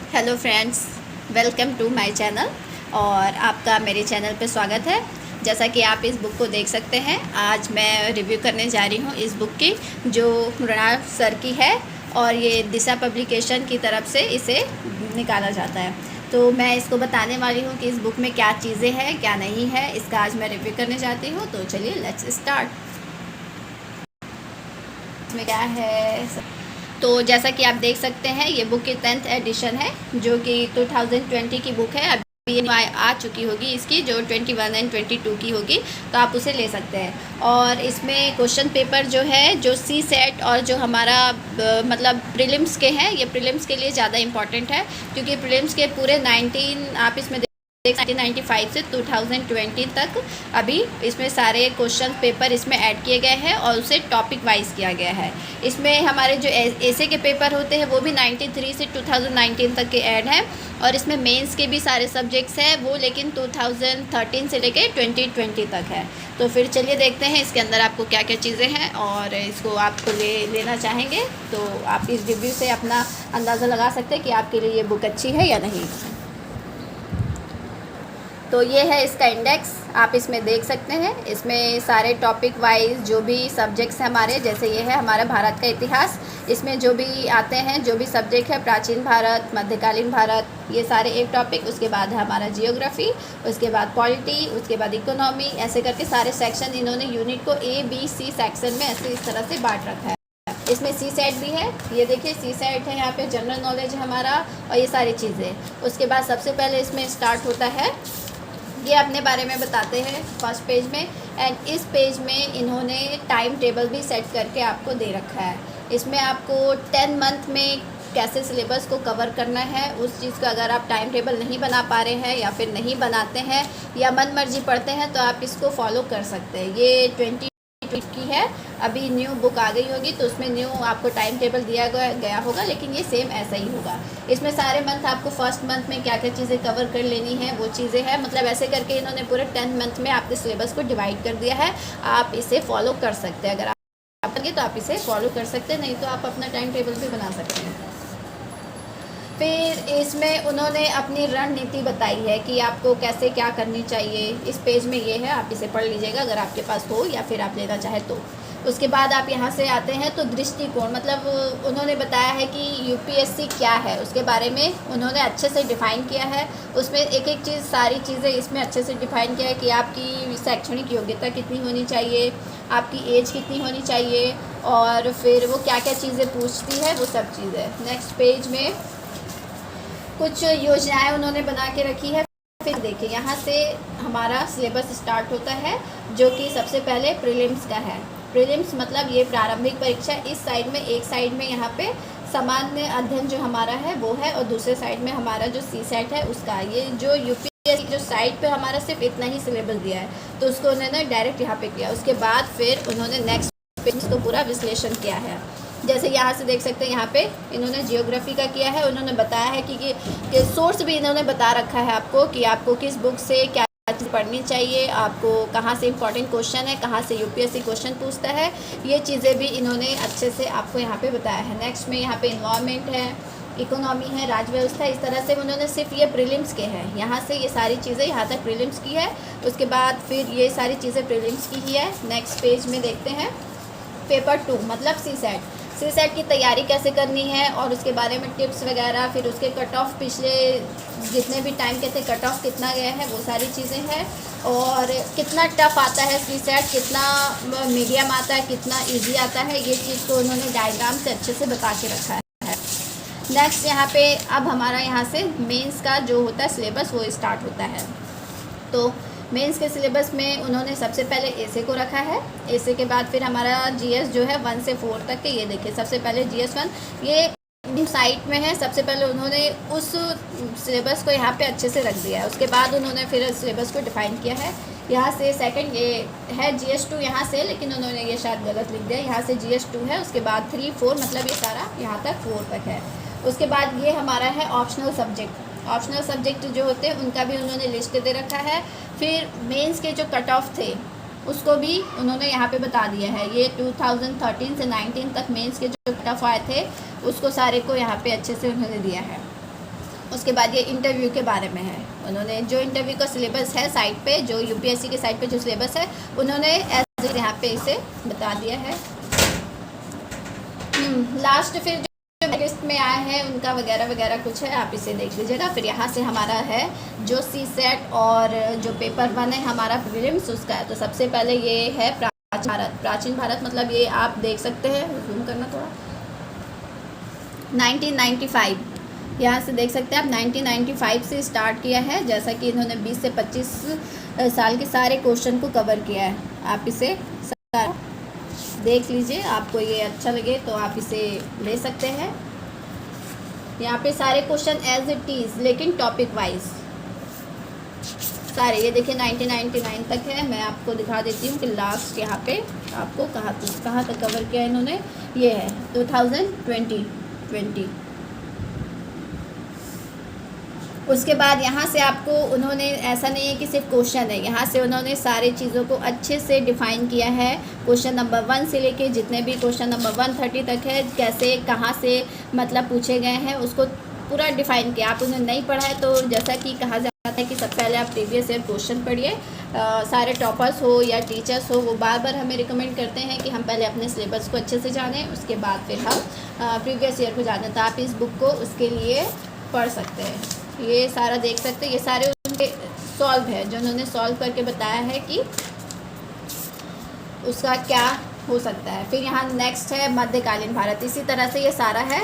Hello friends, welcome to my channel. और आपका मेरे चैनल पे स्वागत है। जैसा कि आप इस बुक को देख सकते हैं, आज मैं रिव्यू करने जा रही हूँ इस बुक की, जो मृणाल सर की है और ये दिशा पब्लिकेशन की तरफ से इसे निकाला जाता है। तो मैं इसको बताने वाली हूँ कि इस बुक में क्या चीज़ें हैं, क्या नहीं है, इसका आज मैं रिव्यू करने जाती हूँ। तो चलिए लेट्स स्टार्ट। इसमें क्या है? तो जैसा कि आप देख सकते हैं, ये बुक की 10th एडिशन है, जो कि 2020 की बुक है। अभी ये आ चुकी होगी इसकी, जो 21 एंड 22 की होगी, तो आप उसे ले सकते हैं। और इसमें क्वेश्चन पेपर जो है, जो सी सेट और जो हमारा मतलब प्रीलिम्स के हैं, ये प्रीलिम्स के लिए ज़्यादा इंपॉर्टेंट है, क्योंकि प्रीलिम्स के पूरे 19 आप इसमें 1995 से 2020 तक अभी इसमें सारे क्वेश्चन पेपर इसमें ऐड किए गए हैं और उसे टॉपिक वाइज किया गया है। इसमें हमारे जो ऐसे के पेपर होते हैं वो भी 93 से 2019 तक के ऐड हैं, और इसमें मेंस के भी सारे सब्जेक्ट्स हैं वो, लेकिन 2013 से लेके 2020 तक है। तो फिर चलिए देखते हैं इसके अंदर आपको क्या क्या चीज़ें हैं, और इसको आपको लेना चाहेंगे तो आप इस रिव्यू से अपना अंदाज़ा लगा सकते हैं कि आपके लिए ये बुक अच्छी है या नहीं। तो ये है इसका इंडेक्स, आप इसमें देख सकते हैं। इसमें सारे टॉपिक वाइज जो भी सब्जेक्ट्स हैं हमारे, जैसे ये है हमारा भारत का इतिहास, इसमें जो भी आते हैं, जो भी सब्जेक्ट है, प्राचीन भारत, मध्यकालीन भारत, ये सारे एक टॉपिक। उसके बाद है हमारा जियोग्राफी, उसके बाद पॉलिटी, उसके बाद इकोनॉमी, ऐसे करके सारे सेक्शन इन्होंने यूनिट को ABC सेक्शन में ऐसे इस तरह से बांट रखा है। इसमें सी सेट भी है, ये देखिए सी सेट है, यहाँ पे जनरल नॉलेज है हमारा, और ये सारी चीज़ें। उसके बाद सबसे पहले इसमें स्टार्ट होता है, ये अपने बारे में बताते हैं फर्स्ट पेज में। एंड इस पेज में इन्होंने टाइम टेबल भी सेट करके आपको दे रखा है। इसमें आपको 10 मंथ में कैसे सिलेबस को कवर करना है, उस चीज़ का अगर आप टाइम टेबल नहीं बना पा रहे हैं या फिर नहीं बनाते हैं या मन मर्जी पढ़ते हैं, तो आप इसको फॉलो कर सकते हैं। ये 20 की है, अभी न्यू बुक आ गई होगी तो उसमें न्यू आपको टाइम टेबल दिया गया होगा, लेकिन ये सेम ऐसा ही होगा। इसमें सारे मंथ आपको फर्स्ट मंथ में क्या क्या चीज़ें कवर कर लेनी है वो चीज़ें हैं, मतलब ऐसे करके इन्होंने पूरे 10 मंथ में आपके सिलेबस को डिवाइड कर दिया है। आप इसे फॉलो कर सकते हैं, अगर आप लगे तो आप इसे फॉलो कर सकते हैं, नहीं तो आप अपना टाइम टेबल भी बना सकते हैं। फिर इसमें उन्होंने अपनी रणनीति बताई है कि आपको कैसे क्या करनी चाहिए। इस पेज में ये है, आप इसे पढ़ लीजिएगा अगर आपके पास हो या फिर आप लेना चाहे तो। उसके बाद आप यहाँ से आते हैं तो दृष्टिकोण, मतलब उन्होंने बताया है कि UPSC क्या है, उसके बारे में उन्होंने अच्छे से डिफ़ाइन किया है। उसमें एक एक चीज़, सारी चीज़ें इसमें अच्छे से डिफ़ाइन किया है कि आपकी शैक्षणिक योग्यता कितनी होनी चाहिए, आपकी एज कितनी होनी चाहिए, और फिर वो क्या क्या चीज़ें पूछती है, वो सब चीज़ें। नेक्स्ट पेज में कुछ योजनाएं उन्होंने बना के रखी है। फिर देखिए यहाँ से हमारा सिलेबस स्टार्ट होता है, जो कि सबसे पहले प्रीलिम्स का है। प्रीलिम्स मतलब ये प्रारंभिक परीक्षा, इस साइड में, एक साइड में यहाँ पे सामान्य अध्ययन जो हमारा है वो है, और दूसरे साइड में हमारा जो सी सेट है उसका। ये जो UPSC जो साइड पे हमारा सिर्फ इतना ही सिलेबस दिया है, तो उसको उन्होंने डायरेक्ट यहाँ पे किया। उसके बाद फिर उन्होंने नेक्स्ट पेज को पूरा विश्लेषण किया है। जैसे यहाँ से देख सकते हैं, यहाँ पे इन्होंने जियोग्राफी का किया है। उन्होंने बताया है कि सोर्स भी इन्होंने बता रखा है आपको, कि आपको किस बुक से क्या चीज़ पढ़नी चाहिए, आपको कहाँ से इंपॉर्टेंट क्वेश्चन है, कहाँ से UPSC क्वेश्चन पूछता है, ये चीज़ें भी इन्होंने अच्छे से आपको यहाँ पे बताया है। नेक्स्ट में यहाँ पे इन्वायरमेंट है, इकोनॉमी है, राज्य व्यवस्था, इस तरह से उन्होंने सिर्फ ये प्रीलिम्स के हैं, यहाँ से ये सारी चीज़ें यहाँ तक प्रीलिम्स की है। उसके बाद फिर ये सारी चीज़ें प्रीलिम्स की ही है। नेक्स्ट पेज में देखते हैं पेपर 2 मतलब सी सेट की तैयारी कैसे करनी है, और उसके बारे में टिप्स वगैरह, फिर उसके कट ऑफ पिछले जितने भी टाइम के थे कट ऑफ कितना गया है, वो सारी चीज़ें हैं। और कितना टफ आता है सी सेट, कितना मीडियम आता है, कितना इजी आता है, ये चीज़ को उन्होंने डायग्राम से अच्छे से बता के रखा है। नेक्स्ट यहाँ पे अब हमारा यहाँ से मेंस का जो होता है सिलेबस वो स्टार्ट होता है। तो मेंस के सिलेबस में उन्होंने सबसे पहले ऐसे को रखा है। ऐसे के बाद फिर हमारा GS जो है 1 से 4 तक के, ये देखिए सबसे पहले GS 1 ये साइट में है। सबसे पहले उन्होंने उस सिलेबस को यहाँ पे अच्छे से रख दिया है। उसके बाद उन्होंने फिर सिलेबस को डिफ़ाइन किया है। यहाँ से सेकंड ये है GS 2 यहाँ से, लेकिन उन्होंने ये शायद गलत लिख दिया, यहाँ से GS 2 है। उसके बाद 3, 4 मतलब ये सारा यहाँ तक 4 तक है। उसके बाद ये हमारा है ऑप्शनल सब्जेक्ट। ऑप्शनल सब्जेक्ट जो होते हैं उनका भी उन्होंने लिस्ट दे रखा है। फिर मेंस के जो कट ऑफ थे उसको भी उन्होंने यहाँ पे बता दिया है। ये 2013 से 19 तक मेंस के जो कट ऑफ आए थे उसको सारे को यहाँ पे अच्छे से उन्होंने दिया है। उसके बाद ये इंटरव्यू के बारे में है। उन्होंने जो इंटरव्यू का सिलेबस है साइट पे, जो यूपीएससी के साइट पे जो सिलेबस है, उन्होंने ऐसे यहाँ पे इसे बता दिया है। लास्ट फिर जो लिस्ट में आए हैं उनका वगैरह वगैरह कुछ है, आप इसे देख लीजिएगा। फिर यहाँ से हमारा है जो CSET और जो पेपर 1 है हमारा प्रीलिम्स उसका है। तो सबसे पहले ये है प्राचीन भारत। प्राचीन भारत मतलब ये आप देख सकते हैं, जूम करना थोड़ा, 1995, यहाँ से देख सकते हैं आप 1995 से स्टार्ट किया है। जैसा कि इन्होंने 20 से 25 साल के सारे क्वेश्चन को कवर किया है। आप इसे देख लीजिए, आपको ये अच्छा लगे तो आप इसे ले सकते हैं। यहाँ पे सारे क्वेश्चन एज इट इज़, लेकिन टॉपिक वाइज सारे, ये देखिए 1999 तक है। मैं आपको दिखा देती हूँ कि लास्ट यहाँ पे आपको कहाँ तक कवर किया इन्होंने। ये है 2020। उसके बाद यहाँ से आपको उन्होंने, ऐसा नहीं है कि सिर्फ क्वेश्चन है, यहाँ से उन्होंने सारी चीज़ों को अच्छे से डिफ़ाइन किया है। क्वेश्चन नंबर 1 से लेके जितने भी क्वेश्चन नंबर 130 तक है, कैसे कहाँ से मतलब पूछे गए हैं उसको पूरा डिफ़ाइन किया। आप उन्हें नहीं पढ़ा है तो जैसा कि कहा जाता है कि सबसे पहले आप प्रीवियस ईयर क्वेश्चन पढ़िए। सारे टॉपर्स हो या टीचर्स हो, वो बार बार हमें रिकमेंड करते हैं कि हम पहले अपने सिलेबस को अच्छे से जानें, उसके बाद फिर हम प्रीवियस ईयर को जानें। तो आप इस बुक को उसके लिए पढ़ सकते हैं। ये सारा देख सकते हैं, ये सारे उनके सॉल्व है जो उन्होंने सॉल्व करके बताया है कि उसका क्या हो सकता है। फिर यहाँ नेक्स्ट है मध्यकालीन भारत, इसी तरह से ये सारा है।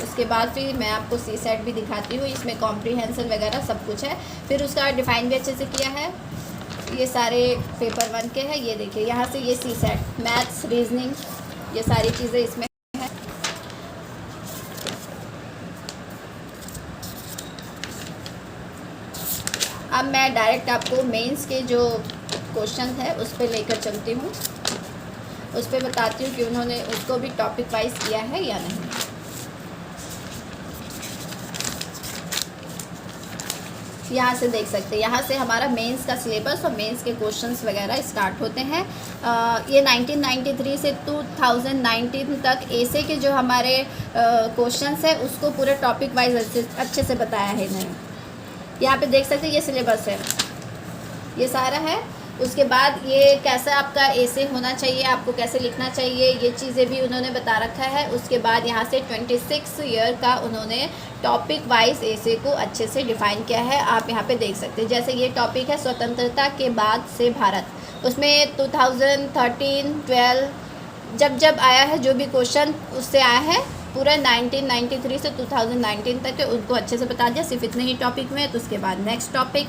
उसके बाद फिर मैं आपको CSET भी दिखाती हूँ, इसमें कॉम्प्रीहेंशन वगैरह सब कुछ है। फिर उसका डिफ़ाइन भी अच्छे से किया है। ये सारे पेपर 1 के हैं। ये देखिए यहाँ से ये CSET, मैथ्स, रीजनिंग, ये सारी चीज़ें इसमें। अब मैं डायरेक्ट आपको मेंस के जो क्वेश्चन है उस पर लेकर चलती हूँ, उस पर बताती हूँ कि उन्होंने उसको भी टॉपिक वाइज किया है या नहीं। यहाँ से देख सकते हैं, यहाँ से हमारा मेंस का सिलेबस और मेंस के क्वेश्चंस वगैरह स्टार्ट होते हैं। ये 1993 से 2019 तक ऐसे के जो हमारे क्वेश्चंस है उसको पूरे टॉपिक वाइज अच्छे से बताया है इन्होंने। यहाँ पे देख सकते हैं ये सिलेबस है, ये सारा है। उसके बाद ये कैसा आपका ऐसे होना चाहिए, आपको कैसे लिखना चाहिए, ये चीज़ें भी उन्होंने बता रखा है। उसके बाद यहाँ से 26 ईयर का उन्होंने टॉपिक वाइज ऐसे को अच्छे से डिफ़ाइन किया है। आप यहाँ पे देख सकते हैं, जैसे ये टॉपिक है स्वतंत्रता के बाद से भारत, उसमें 2013, 12 जब आया है, जो भी क्वेश्चन उससे आया है पूरा 1993 से 2019 तक है, उनको अच्छे से बता दिया सिर्फ इतने ही टॉपिक में। तो उसके बाद नेक्स्ट टॉपिक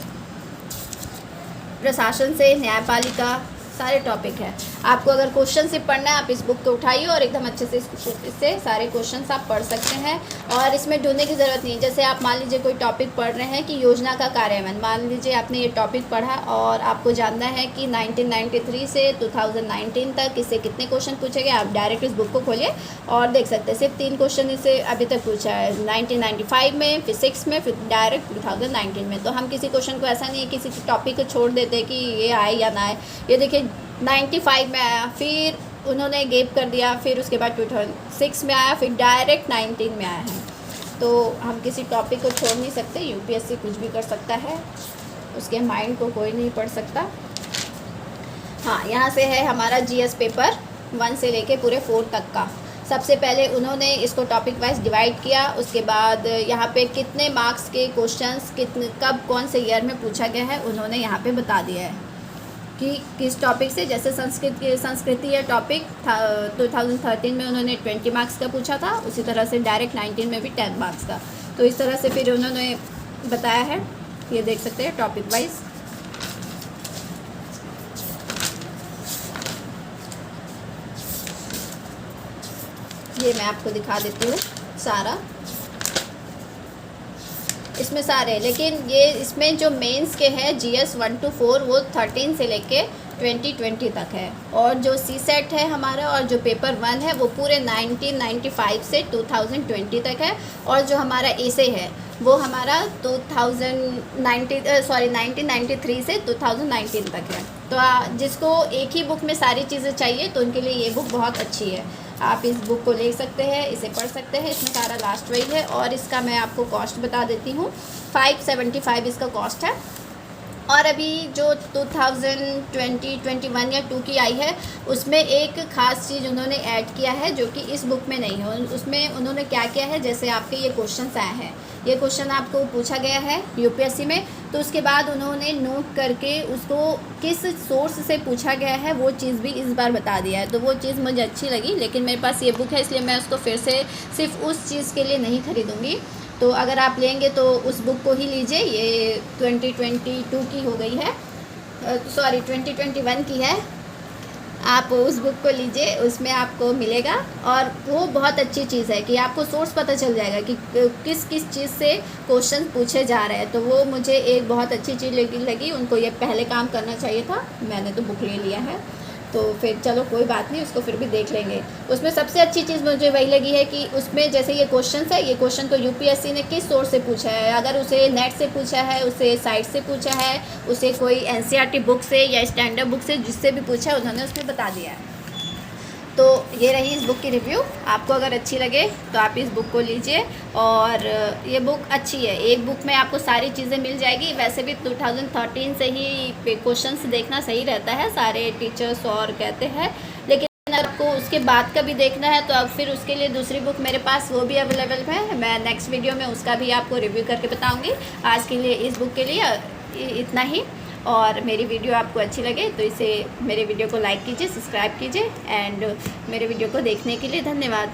प्रशासन से न्यायपालिका, सारे टॉपिक है। आपको अगर क्वेश्चन से पढ़ना है आप इस बुक को उठाइए और एकदम अच्छे से इससे सारे क्वेश्चंस आप पढ़ सकते हैं। और इसमें ढूंढने की ज़रूरत नहीं है। जैसे आप मान लीजिए कोई टॉपिक पढ़ रहे हैं कि योजना का कार्यान्वयन, मान लीजिए आपने ये टॉपिक पढ़ा और आपको जानना है कि 1993 से 2019 तक इससे कितने क्वेश्चन पूछे गए, आप डायरेक्ट इस बुक को खोलिए और देख सकते हैं। सिर्फ 3 क्वेश्चन इससे अभी तक पूछा है, 1995 में, फिर 6 में, फिर डायरेक्ट 2019 में। तो हम किसी क्वेश्चन को ऐसा नहीं है किसी टॉपिक को छोड़ देते कि ये आए या ना आए। ये देखिए 95 में आया, फिर उन्होंने गैप कर दिया, फिर उसके बाद 2006 में आया, फिर डायरेक्ट 19 में आया है। तो हम किसी टॉपिक को छोड़ नहीं सकते। यूपीएससी कुछ भी कर सकता है, उसके माइंड को कोई नहीं पढ़ सकता। हाँ, यहाँ से है हमारा जीएस पेपर 1 से लेके पूरे 4 तक का। सबसे पहले उन्होंने इसको टॉपिक वाइज डिवाइड किया। उसके बाद यहाँ पे कितने मार्क्स के क्वेश्चंस कितने कब कौन से ईयर में पूछा गया है उन्होंने यहाँ पे बता दिया है कि किस टॉपिक से। जैसे संस्कृति या टॉपिक था 2013 में उन्होंने 20 मार्क्स का पूछा था, उसी तरह से डायरेक्ट 19 में भी 10 मार्क्स का। तो इस तरह से फिर उन्होंने बताया है, ये देख सकते हैं टॉपिक वाइज। ये मैं आपको दिखा देती हूँ सारा, इसमें सारे, लेकिन ये इसमें जो मेंस के हैं जीएस 1 to 4 वो 13 से लेके 2020 तक है, और जो CSET है हमारा और जो पेपर 1 है वो पूरे 1995 से 2020 तक है, और जो हमारा एसे है वो हमारा 1993 से 2019 तक है। तो जिसको एक ही बुक में सारी चीज़ें चाहिए तो उनके लिए ये बुक बहुत अच्छी है। आप इस बुक को ले सकते हैं, इसे पढ़ सकते हैं। इसमें सारा लास्ट वही है और इसका मैं आपको कॉस्ट बता देती हूँ। 575 इसका कॉस्ट है। और अभी जो 2020, 21 या 2 की आई है, उसमें एक ख़ास चीज़ उन्होंने ऐड किया है जो कि इस बुक में नहीं है। उसमें उन्होंने क्या किया है, जैसे आपके ये क्वेश्चंस आए हैं, ये क्वेश्चन आपको पूछा गया है यूपीएससी में, तो उसके बाद उन्होंने नोट करके उसको किस सोर्स से पूछा गया है वो चीज़ भी इस बार बता दिया है। तो वो चीज़ मुझे अच्छी लगी, लेकिन मेरे पास ये बुक है इसलिए मैं उसको फिर से सिर्फ उस चीज़ के लिए नहीं ख़रीदूँगी। तो अगर आप लेंगे तो उस बुक को ही लीजिए। ये 2022 की हो गई है, सॉरी 2021 की है। आप उस बुक को लीजिए, उसमें आपको मिलेगा और वो बहुत अच्छी चीज़ है कि आपको सोर्स पता चल जाएगा कि किस किस चीज़ से क्वेश्चन पूछे जा रहे हैं। तो वो मुझे एक बहुत अच्छी चीज़ लगी। उनको ये पहले काम करना चाहिए था, मैंने तो बुक ले लिया है तो फिर चलो कोई बात नहीं, उसको फिर भी देख लेंगे। उसमें सबसे अच्छी चीज़ मुझे वही लगी है कि उसमें जैसे ये क्वेश्चन है, ये क्वेश्चन को यूपीएससी ने किस सोर्स से पूछा है। अगर उसे नेट से पूछा है, उसे साइट से पूछा है, उसे कोई एनसीईआरटी बुक से या स्टैंडर्ड बुक से जिससे भी पूछा है उन्होंने उसमें बता दिया है। तो ये रही इस बुक की रिव्यू। आपको अगर अच्छी लगे तो आप इस बुक को लीजिए और ये बुक अच्छी है। एक बुक में आपको सारी चीज़ें मिल जाएगी। वैसे भी 2013 से ही क्वेश्चंस देखना सही रहता है, सारे टीचर्स और कहते हैं, लेकिन अगर आपको उसके बाद का भी देखना है तो अब फिर उसके लिए दूसरी बुक मेरे पास वो भी अवेलेबल है। मैं नेक्स्ट वीडियो में उसका भी आपको रिव्यू करके बताऊँगी। आज के लिए इस बुक के लिए इतना ही। और मेरी वीडियो आपको अच्छी लगे तो इसे मेरे वीडियो को लाइक कीजिए, सब्सक्राइब कीजिए एंड मेरे वीडियो को देखने के लिए धन्यवाद।